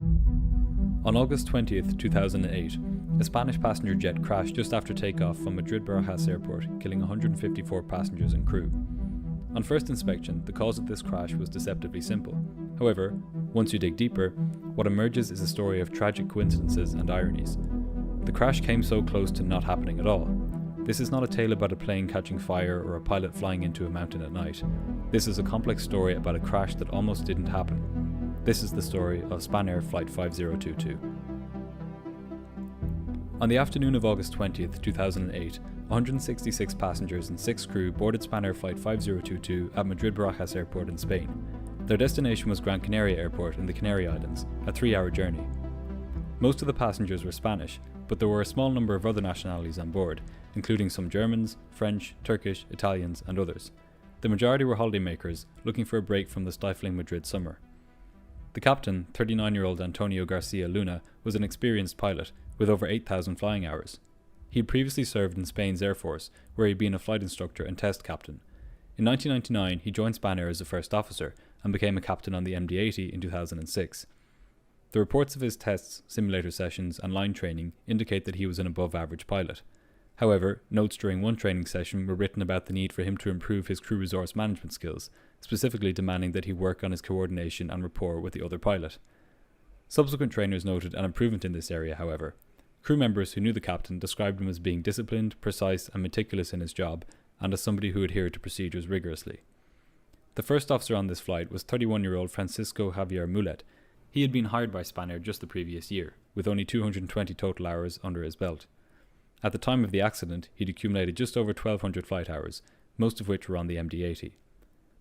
On August 20th, 2008, a Spanish passenger jet crashed just after takeoff from Madrid-Barajas Airport, killing 154 passengers and crew. On first inspection, the cause of this crash was deceptively simple. However, once you dig deeper, what emerges is a story of tragic coincidences and ironies. The crash came so close to not happening at all. This is not a tale about a plane catching fire or a pilot flying into a mountain at night. This is a complex story about a crash that almost didn't happen. This is the story of Spanair Flight 5022. On the afternoon of August 20th, 2008, 166 passengers and 6 crew boarded Spanair Flight 5022 at Madrid-Barajas Airport in Spain. Their destination was Gran Canaria Airport in the Canary Islands, a 3-hour journey. Most of the passengers were Spanish, but there were a small number of other nationalities on board, including some Germans, French, Turkish, Italians, and others. The majority were holidaymakers looking for a break from the stifling Madrid summer. The captain, 39-year-old Antonio Garcia Luna, was an experienced pilot with over 8,000 flying hours. He had previously served in Spain's Air Force, where he had been a flight instructor and test captain. In 1999, he joined Spanair as a first officer and became a captain on the MD-80 in 2006. The reports of his tests, simulator sessions, and line training indicate that he was an above-average pilot. However, notes during one training session were written about the need for him to improve his crew resource management skills, specifically demanding that he work on his coordination and rapport with the other pilot. Subsequent trainers noted an improvement in this area, however. Crew members who knew the captain described him as being disciplined, precise, and meticulous in his job, and as somebody who adhered to procedures rigorously. The first officer on this flight was 31-year-old Francisco Javier Mulet. He had been hired by Spanair just the previous year, with only 220 total hours under his belt. At the time of the accident, he'd accumulated just over 1,200 flight hours, most of which were on the MD-80.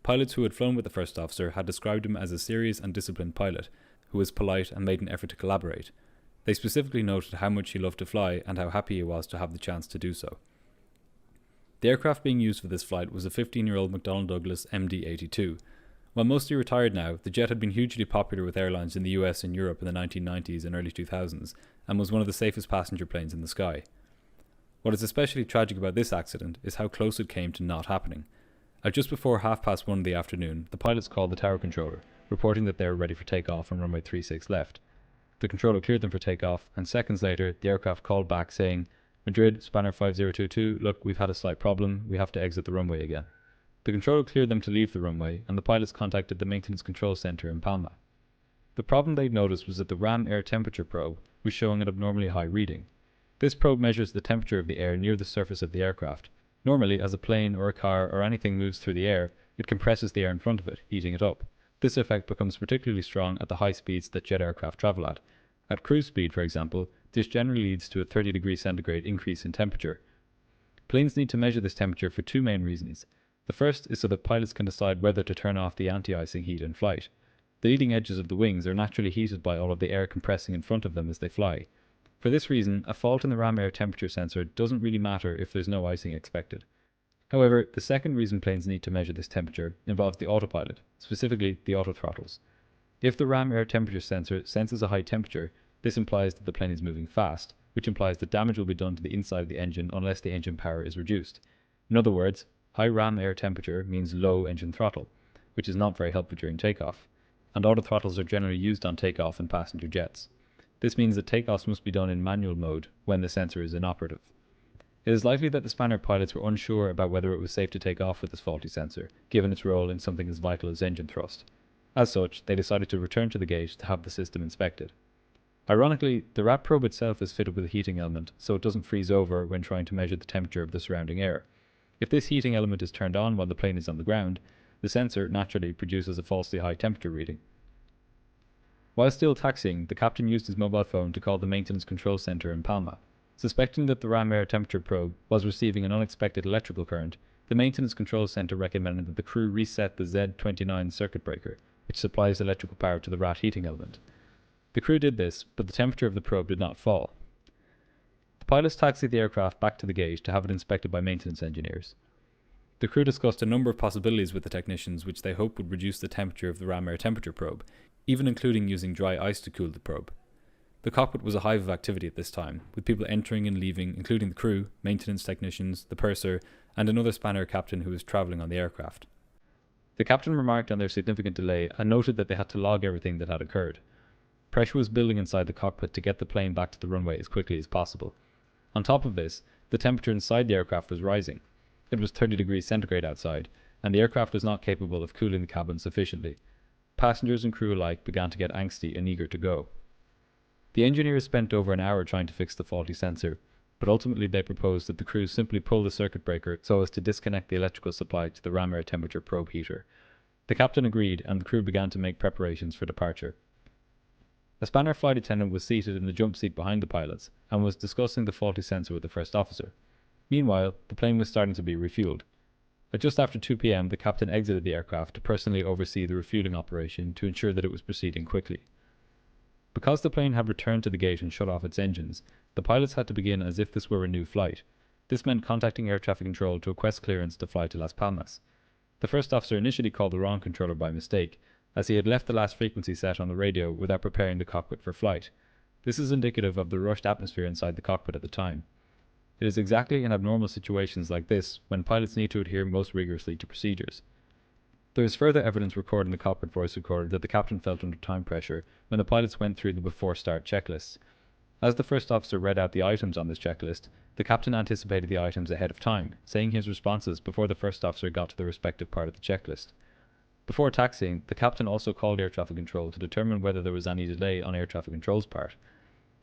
Pilots who had flown with the first officer had described him as a serious and disciplined pilot, who was polite and made an effort to collaborate. They specifically noted how much he loved to fly and how happy he was to have the chance to do so. The aircraft being used for this flight was a 15-year-old McDonnell Douglas MD-82. While mostly retired now, the jet had been hugely popular with airlines in the US and Europe in the 1990s and early 2000s, and was one of the safest passenger planes in the sky. What is especially tragic about this accident is how close it came to not happening. At just before 1:30 in the afternoon, the pilots called the tower controller, reporting that they were ready for takeoff on runway 36 left. The controller cleared them for takeoff, and seconds later, the aircraft called back saying, "Madrid, Spanair 5022, look, we've had a slight problem, we have to exit the runway again." The controller cleared them to leave the runway, and the pilots contacted the maintenance control center in Palma. The problem they'd noticed was that the RAM air temperature probe was showing an abnormally high reading. This probe measures the temperature of the air near the surface of the aircraft. Normally, as a plane or a car or anything moves through the air, it compresses the air in front of it, heating it up. This effect becomes particularly strong at the high speeds that jet aircraft travel at. At cruise speed, for example, this generally leads to a 30 degrees centigrade increase in temperature. Planes need to measure this temperature for 2 main reasons. The first is so that pilots can decide whether to turn off the anti-icing heat in flight. The leading edges of the wings are naturally heated by all of the air compressing in front of them as they fly. For this reason, a fault in the RAM air temperature sensor doesn't really matter if there's no icing expected. However, the second reason planes need to measure this temperature involves the autopilot, specifically the autothrottles. If the RAM air temperature sensor senses a high temperature, this implies that the plane is moving fast, which implies that damage will be done to the inside of the engine unless the engine power is reduced. In other words, high RAM air temperature means low engine throttle, which is not very helpful during takeoff, and autothrottles are generally used on takeoff in passenger jets. This means that takeoffs must be done in manual mode when the sensor is inoperative. It is likely that the Spanair pilots were unsure about whether it was safe to take off with this faulty sensor, given its role in something as vital as engine thrust. As such, they decided to return to the gate to have the system inspected. Ironically, the RAT probe itself is fitted with a heating element, so it doesn't freeze over when trying to measure the temperature of the surrounding air. If this heating element is turned on while the plane is on the ground, the sensor naturally produces a falsely high temperature reading. While still taxiing, the captain used his mobile phone to call the maintenance control center in Palma. Suspecting that the RAM air temperature probe was receiving an unexpected electrical current, the maintenance control center recommended that the crew reset the Z29 circuit breaker, which supplies electrical power to the RAT heating element. The crew did this, but the temperature of the probe did not fall. The pilots taxied the aircraft back to the gate to have it inspected by maintenance engineers. The crew discussed a number of possibilities with the technicians which they hoped would reduce the temperature of the RAM air temperature probe, even including using dry ice to cool the probe. The cockpit was a hive of activity at this time, with people entering and leaving, including the crew, maintenance technicians, the purser, and another Spanair captain who was travelling on the aircraft. The captain remarked on their significant delay and noted that they had to log everything that had occurred. Pressure was building inside the cockpit to get the plane back to the runway as quickly as possible. On top of this, the temperature inside the aircraft was rising. It was 30 degrees centigrade outside, and the aircraft was not capable of cooling the cabin sufficiently. Passengers and crew alike began to get angsty and eager to go. The engineers spent over an hour trying to fix the faulty sensor, but ultimately they proposed that the crew simply pull the circuit breaker so as to disconnect the electrical supply to the ram air temperature probe heater. The captain agreed, and the crew began to make preparations for departure. A Spanair flight attendant was seated in the jump seat behind the pilots and was discussing the faulty sensor with the first officer. Meanwhile, the plane was starting to be refueled. At just after 2 p.m, the captain exited the aircraft to personally oversee the refueling operation to ensure that it was proceeding quickly. Because the plane had returned to the gate and shut off its engines, the pilots had to begin as if this were a new flight. This meant contacting air traffic control to request clearance to fly to Las Palmas. The first officer initially called the wrong controller by mistake, as he had left the last frequency set on the radio without preparing the cockpit for flight. This is indicative of the rushed atmosphere inside the cockpit at the time. It is exactly in abnormal situations like this when pilots need to adhere most rigorously to procedures. There is further evidence recorded in the cockpit voice recorder that the captain felt under time pressure when the pilots went through the before start checklist. As the first officer read out the items on this checklist, the captain anticipated the items ahead of time, saying his responses before the first officer got to the respective part of the checklist. Before taxiing, the captain also called air traffic control to determine whether there was any delay on air traffic control's part.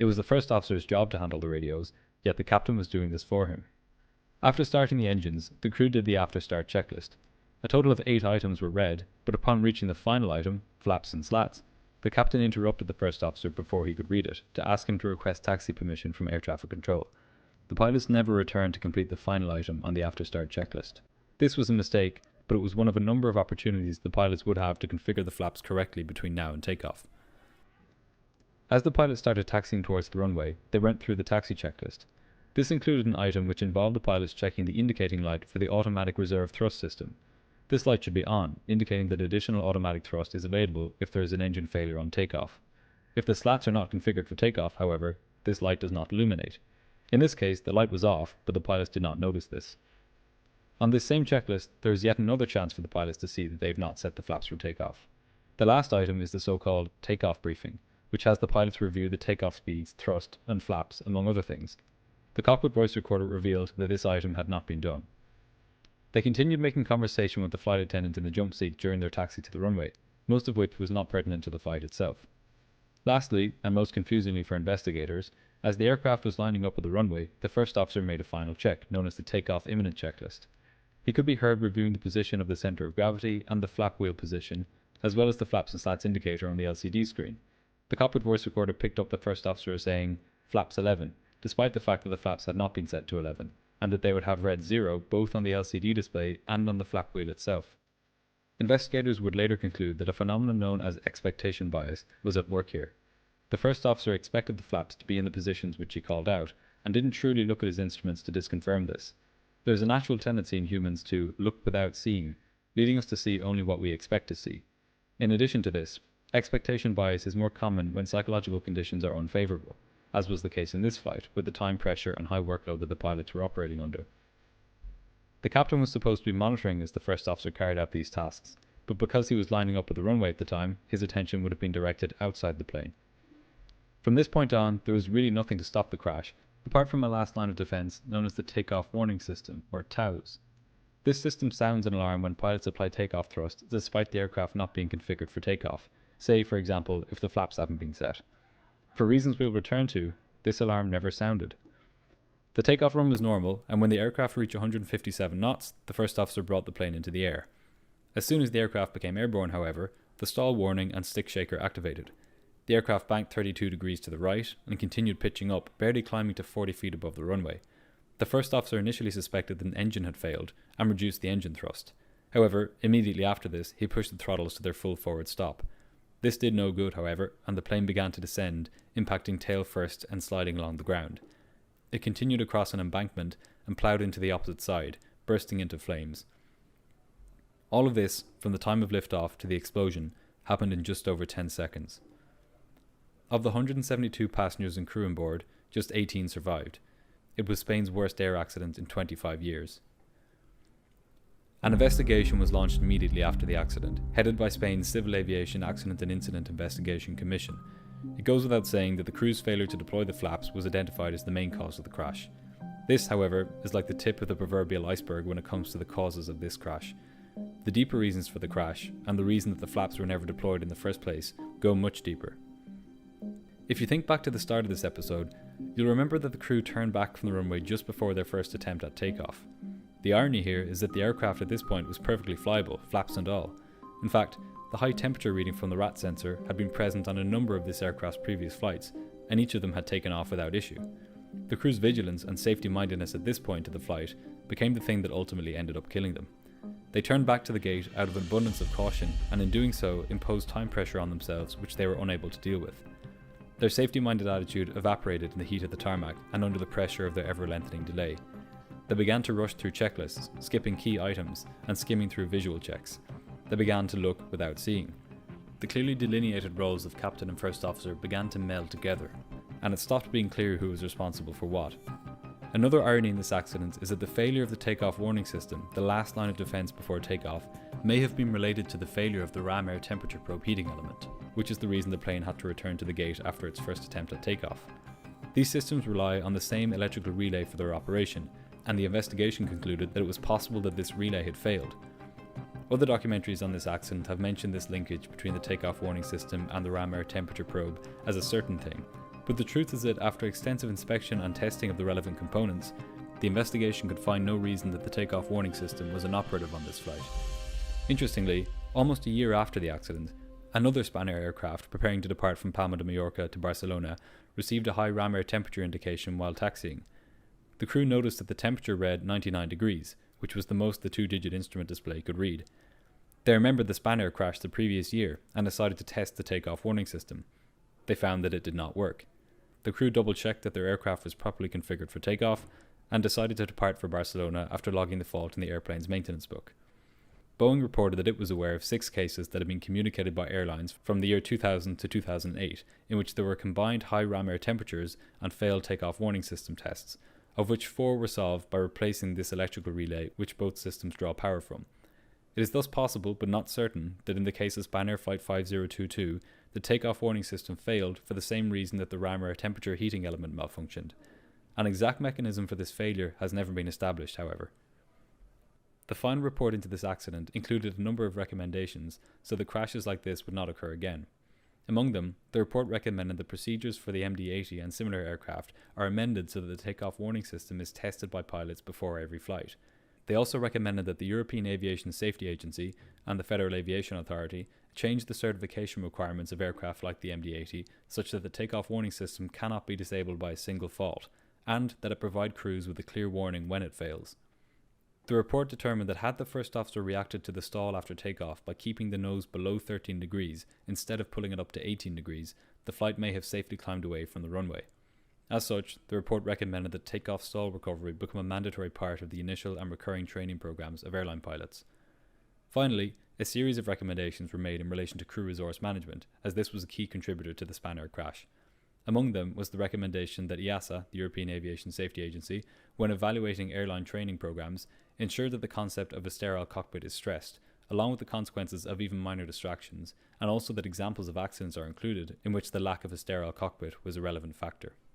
It was the first officer's job to handle the radios, yet the captain was doing this for him. After starting the engines, the crew did the after start checklist. A total of 8 items were read, but upon reaching the final item, flaps and slats, the captain interrupted the first officer before he could read it, to ask him to request taxi permission from air traffic control. The pilots never returned to complete the final item on the after start checklist. This was a mistake, but it was one of a number of opportunities the pilots would have to configure the flaps correctly between now and takeoff. As the pilots started taxiing towards the runway, they went through the taxi checklist. This included an item which involved the pilots checking the indicating light for the automatic reserve thrust system. This light should be on, indicating that additional automatic thrust is available if there is an engine failure on takeoff. If the slats are not configured for takeoff, however, this light does not illuminate. In this case, the light was off, but the pilots did not notice this. On this same checklist, there is yet another chance for the pilots to see that they have not set the flaps for takeoff. The last item is the so-called takeoff briefing, which has the pilots review the takeoff speeds, thrust, and flaps, among other things. The cockpit voice recorder revealed that this item had not been done. They continued making conversation with the flight attendant in the jump seat during their taxi to the runway, most of which was not pertinent to the flight itself. Lastly, and most confusingly for investigators, as the aircraft was lining up at the runway, the first officer made a final check, known as the takeoff imminent checklist. He could be heard reviewing the position of the center of gravity and the flap wheel position, as well as the flaps and slats indicator on the LCD screen. The cockpit voice recorder picked up the first officer saying, "Flaps 11," despite the fact that the flaps had not been set to 11, and that they would have read 0 both on the LCD display and on the flap wheel itself. Investigators would later conclude that a phenomenon known as expectation bias was at work here. The first officer expected the flaps to be in the positions which he called out, and didn't truly look at his instruments to disconfirm this. There is a natural tendency in humans to look without seeing, leading us to see only what we expect to see. In addition to this, expectation bias is more common when psychological conditions are unfavorable, as was the case in this flight, with the time pressure and high workload that the pilots were operating under. The captain was supposed to be monitoring as the first officer carried out these tasks, but because he was lining up at the runway at the time, his attention would have been directed outside the plane. From this point on, there was really nothing to stop the crash, apart from a last line of defense known as the takeoff warning system, or TAWS. This system sounds an alarm when pilots apply takeoff thrust despite the aircraft not being configured for takeoff, say for example if the flaps haven't been set. For reasons we'll return to, this alarm never sounded. The takeoff run was normal, and when the aircraft reached 157 knots, the first officer brought the plane into the air. As soon as the aircraft became airborne, however, the stall warning and stick shaker activated. The aircraft banked 32 degrees to the right and continued pitching up, barely climbing to 40 feet above the runway. The first officer initially suspected that an engine had failed and reduced the engine thrust. However, immediately after this, he pushed the throttles to their full forward stop. This did no good, however, and the plane began to descend, impacting tail first and sliding along the ground. It continued across an embankment and ploughed into the opposite side, bursting into flames. All of this, from the time of liftoff to the explosion, happened in just over 10 seconds. Of the 172 passengers and crew on board, just 18 survived. It was Spain's worst air accident in 25 years. An investigation was launched immediately after the accident, headed by Spain's Civil Aviation Accident and Incident Investigation Commission. It goes without saying that the crew's failure to deploy the flaps was identified as the main cause of the crash. This, however, is like the tip of the proverbial iceberg when it comes to the causes of this crash. The deeper reasons for the crash, and the reason that the flaps were never deployed in the first place, go much deeper. If you think back to the start of this episode, you'll remember that the crew turned back from the runway just before their first attempt at takeoff. The irony here is that the aircraft at this point was perfectly flyable, flaps and all. In fact, the high temperature reading from the RAT sensor had been present on a number of this aircraft's previous flights, and each of them had taken off without issue. The crew's vigilance and safety-mindedness at this point of the flight became the thing that ultimately ended up killing them. They turned back to the gate out of an abundance of caution, and in doing so imposed time pressure on themselves which they were unable to deal with. Their safety-minded attitude evaporated in the heat of the tarmac and under the pressure of their ever-lengthening delay. They began to rush through checklists, skipping key items and skimming through visual checks. They began to look without seeing. The clearly delineated roles of captain and first officer began to meld together, and it stopped being clear who was responsible for what. Another irony in this accident is that the failure of the takeoff warning system, the last line of defense before takeoff, may have been related to the failure of the ram air temperature probe heating element, which is the reason the plane had to return to the gate after its first attempt at takeoff. These systems rely on the same electrical relay for their operation, and the investigation concluded that it was possible that this relay had failed. Other documentaries on this accident have mentioned this linkage between the takeoff warning system and the ram air temperature probe as a certain thing, but the truth is that after extensive inspection and testing of the relevant components, the investigation could find no reason that the takeoff warning system was inoperative on this flight. Interestingly, almost a year after the accident, another Spanair aircraft preparing to depart from Palma de Mallorca to Barcelona received a high ram air temperature indication while taxiing. The crew noticed that the temperature read 99 degrees, which was the most the two-digit instrument display could read. They remembered the Spanair crash the previous year and decided to test the takeoff warning system. They found that it did not work. The crew double-checked that their aircraft was properly configured for takeoff and decided to depart for Barcelona after logging the fault in the airplane's maintenance book. Boeing reported that it was aware of 6 cases that had been communicated by airlines from the year 2000 to 2008, in which there were combined high ram air temperatures and failed takeoff warning system tests, of which 4 were solved by replacing this electrical relay which both systems draw power from. It is thus possible, but not certain, that in the case of Spanair Flight 5022, the takeoff warning system failed for the same reason that the ram air temperature heating element malfunctioned. An exact mechanism for this failure has never been established, however. The final report into this accident included a number of recommendations so that crashes like this would not occur again. Among them, the report recommended that procedures for the MD-80 and similar aircraft are amended so that the takeoff warning system is tested by pilots before every flight. They also recommended that the European Aviation Safety Agency and the Federal Aviation Authority change the certification requirements of aircraft like the MD-80 such that the takeoff warning system cannot be disabled by a single fault, and that it provide crews with a clear warning when it fails. The report determined that had the first officer reacted to the stall after takeoff by keeping the nose below 13 degrees instead of pulling it up to 18 degrees, the flight may have safely climbed away from the runway. As such, the report recommended that takeoff stall recovery become a mandatory part of the initial and recurring training programs of airline pilots. Finally, a series of recommendations were made in relation to crew resource management, as this was a key contributor to the Spanair crash. Among them was the recommendation that EASA, the European Aviation Safety Agency, when evaluating airline training programs, ensure that the concept of a sterile cockpit is stressed, along with the consequences of even minor distractions, and also that examples of accidents are included in which the lack of a sterile cockpit was a relevant factor.